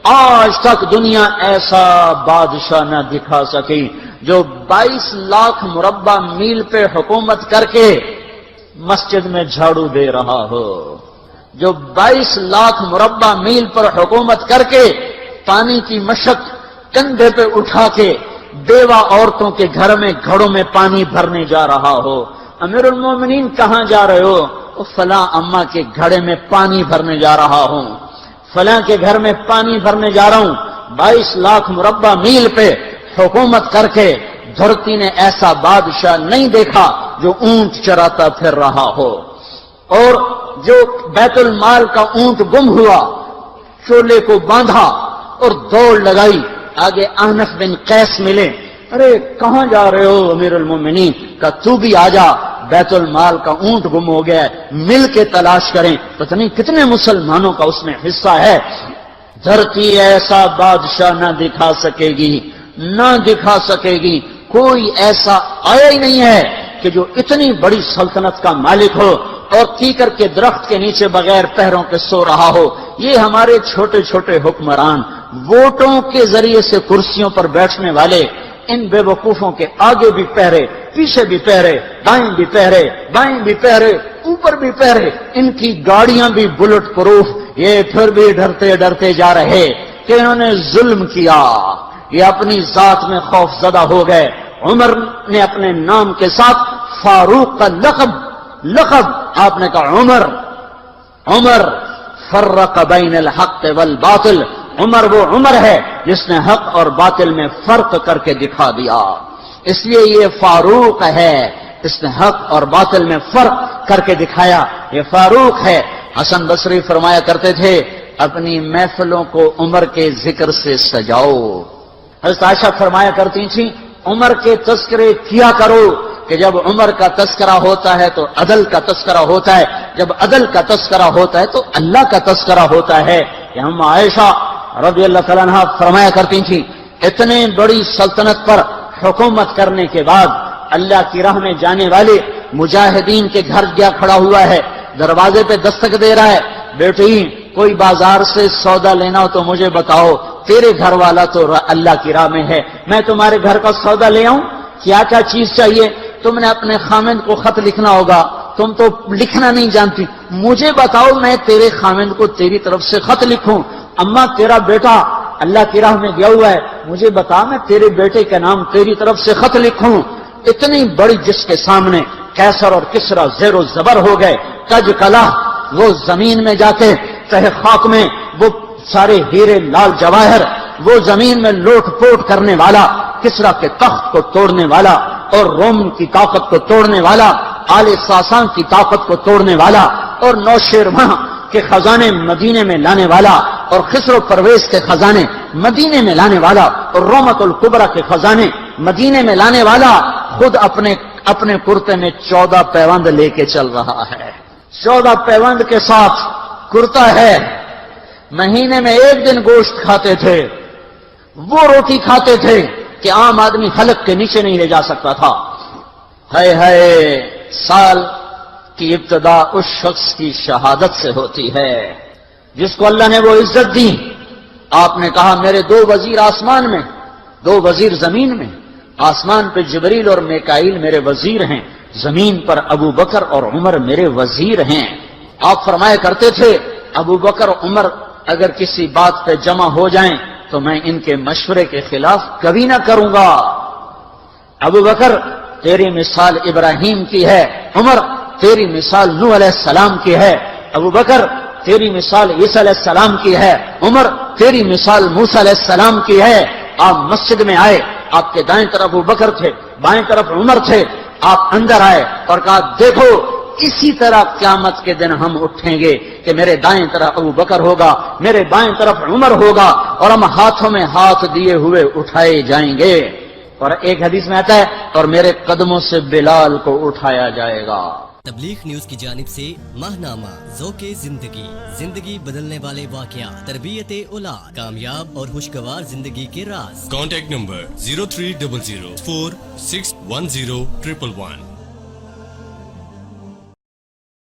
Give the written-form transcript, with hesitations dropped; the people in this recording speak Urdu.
آج تک دنیا ایسا بادشاہ نہ دکھا سکی جو 22 لاکھ مربع میل پہ حکومت کر کے مسجد میں جھاڑو دے رہا ہو، جو 22 لاکھ مربع میل پر حکومت کر کے پانی کی مشق کندھے پہ اٹھا کے بیوہ عورتوں کے گھر میں گھڑوں میں پانی بھرنے جا رہا ہو۔ امیر المومنین کہاں جا رہے ہو؟ فلاں اماں کے گھڑے میں پانی بھرنے جا رہا ہوں، فلاں کے گھر میں پانی بھرنے جا رہا ہوں۔ 22 لاکھ مربع میل پہ حکومت کر کے دھرتی نے ایسا بادشاہ نہیں دیکھا جو اونٹ چراتا پھر رہا ہو، اور جو بیت المال کا اونٹ گم ہوا، چولے کو باندھا اور دوڑ لگائی، آگے احنف بن قیس ملے، ارے کہاں جا رہے ہو امیر المومنین؟ کہ تو بھی آ جا، بیت المال کا اونٹ گم ہو گیا ہے، مل کے تلاش کریں۔ پتہ نہیں کتنے مسلمانوں کا اس میں حصہ ہے۔ دھرتی ایسا بادشاہ نہ دکھا سکے گی، نہ دکھا سکے گی، کوئی ایسا آیا ہی نہیں ہے کہ جو اتنی بڑی سلطنت کا مالک ہو اور کیکر کے درخت کے نیچے بغیر پہروں کے سو رہا ہو۔ یہ ہمارے چھوٹے چھوٹے حکمران، ووٹوں کے ذریعے سے کرسیوں پر بیٹھنے والے، ان بے وقوفوں کے آگے بھی پہرے، پیچھے بھی پہرے، دائیں بھی پہرے، بائیں بھی پہرے، اوپر بھی پہرے، ان کی گاڑیاں بھی بلٹ پروف، یہ پھر بھی ڈرتے ڈرتے جا رہے کہ انہوں نے ظلم کیا، یہ اپنی ذات میں خوف زدہ ہو گئے۔ عمر نے اپنے نام کے ساتھ فاروق کا لقب آپ نے کہا عمر فرق بین الحق والباطل، عمر وہ عمر ہے جس نے حق اور باطل میں فرق کر کے دکھا دیا، اس لیے یہ فاروق ہے، اس نے حق اور باطل میں فرق کر کے دکھایا، یہ فاروق ہے۔ حسن بصری فرمایا کرتے تھے اپنی محفلوں کو عمر کے ذکر سے سجاؤ۔ حضرت عائشہ فرمایا کرتی تھیں عمر کے تذکرے کیا کرو، کہ جب عمر کا تذکرہ ہوتا ہے تو عدل کا تذکرہ ہوتا ہے، جب عدل کا تذکرہ ہوتا ہے تو اللہ کا تذکرہ ہوتا ہے۔ کہ ہم عائشہ رضی اللہ تعالیٰ عنہ فرمایا کرتی تھیں اتنے بڑی سلطنت پر حکومت کرنے کے بعد اللہ کی راہ میں جانے والے مجاہدین کے گھر گیا کھڑا ہوا ہے، دروازے پہ دستک دے رہا ہے، بیٹی کوئی بازار سے سودا لینا ہو تو مجھے بتاؤ، تیرے گھر والا تو اللہ کی راہ میں ہے، میں تمہارے گھر کا سودا لے آؤں، کیا کیا چیز چاہیے؟ تم نے اپنے خامند کو خط لکھنا ہوگا، تم تو لکھنا نہیں جانتی، مجھے بتاؤ میں تیرے خامند کو تیری طرف سے خط لکھوں۔ اماں تیرا بیٹا اللہ کی راہ میں گیا ہوا ہے، مجھے بتا میں تیرے بیٹے کے نام تیری طرف سے خط لکھوں۔ اتنی بڑی جس کے سامنے قیصر اور کسرا زیر و زبر ہو گئے، کج کلا، وہ زمین میں جاتے تہ خاک میں وہ سارے ہیرے لال جواہر، وہ زمین میں لوٹ پوٹ کرنے والا، کسرا کے تخت کو توڑنے والا اور روم کی طاقت کو توڑنے والا، آل ساسان کی طاقت کو توڑنے والا اور نوشیروان کے خزانے مدینے میں لانے والا اور خسرو پرویز کے خزانے مدینے میں لانے والا اور رومت الکبرا کے خزانے مدینے میں لانے والا خود اپنے کرتے میں 14 پیوند لے کے چل رہا ہے، 14 پیوند کے ساتھ کرتا ہے، مہینے میں ایک دن گوشت کھاتے تھے، وہ روٹی کھاتے تھے کہ عام آدمی حلق کے نیچے نہیں لے جا سکتا تھا۔ ہے سال کی ابتدا اس شخص کی شہادت سے ہوتی ہے جس کو اللہ نے وہ عزت دی۔ آپ نے کہا میرے 2 وزیر آسمان میں، 2 وزیر زمین میں، آسمان پہ جبریل اور میکائیل میرے وزیر ہیں، زمین پر ابو بکر اور عمر میرے وزیر ہیں۔ آپ فرمایا کرتے تھے ابو بکر عمر اگر کسی بات پہ جمع ہو جائیں تو میں ان کے مشورے کے خلاف کبھی نہ کروں گا۔ ابو بکر تیری مثال ابراہیم کی ہے، عمر تیری مثال نوح علیہ السلام کی ہے، ابو بکر تیری مثال عیسیٰ علیہ السلام کی ہے، عمر تیری مثال موسیٰ علیہ السلام کی ہے۔ آپ مسجد میں آئے، آپ کے دائیں طرف ابو بکر تھے، بائیں طرف عمر تھے، آپ اندر آئے اور کہا دیکھو اسی طرح قیامت کے دن ہم اٹھیں گے کہ میرے دائیں طرف ابو بکر ہوگا، میرے بائیں طرف عمر ہوگا اور ہم ہاتھوں میں ہاتھ دیے ہوئے اٹھائے جائیں گے۔ اور ایک حدیث میں آتا ہے اور میرے قدموں سے بلال کو اٹھایا جائے گا۔ تبلیغ نیوز کی جانب سے ماہنامہ ذوق زندگی، زندگی بدلنے والے واقعات، تربیت اولاد، کامیاب اور خوشگوار زندگی کے راز۔ Contact number 030046101111